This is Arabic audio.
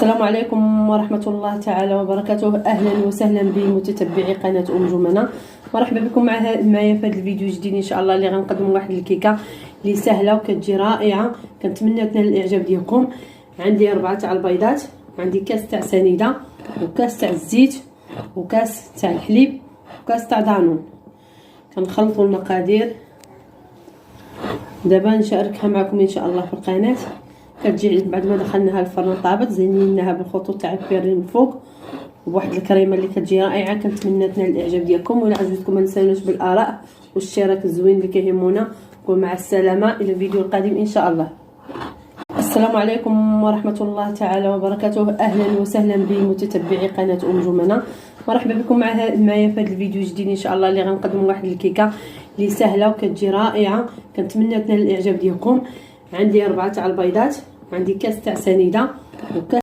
السلام عليكم ورحمة الله تعالى وبركاته. أهلا وسهلا بمتتبعي قناة أم جمنة. مرحبا بكم معايا في هذا الفيديو الجديد إن شاء الله، اللي غنقدم واحد الكيكة اللي سهلة وكتجي رائعة. كنتمنى تنال الإعجاب ديالكم. عندي 4 تاع البيضات، عندي كاس تاع سنيدة، وكاس تاع الزيت، وكاس تاع الحليب، وكاس تاع دانون. كنخلطوا المقادير دابا نشاركها معكم ان شاء الله في القناه. كتجي بعد ما دخلناها الفرن طابت، زينيناها بالخطوط تاع البيري من فوق وبواحد الكريمه اللي كتجي رائعه. كنتمنى تنال الاعجاب ديالكم، ولا عجبتكم ما تنساوناش بالاراء والاشتراك الزوين اللي كيهمونا. ومع السلامه الى الفيديو القادم ان شاء الله. السلام عليكم ورحمة الله تعالى وبركاته. أهلا وسهلا بمتتبعي قناة أم جمنة. مرحبا بكم معايا في هذا الفيديو الجديد إن شاء الله، اللي غنقدم واحد الكيكة اللي سهلة وكتجي رائعة. كنتمنى تنال الإعجاب ديالكم. عندي 4 تاع البيضات، عندي كاس تاع سنيدة، وكاس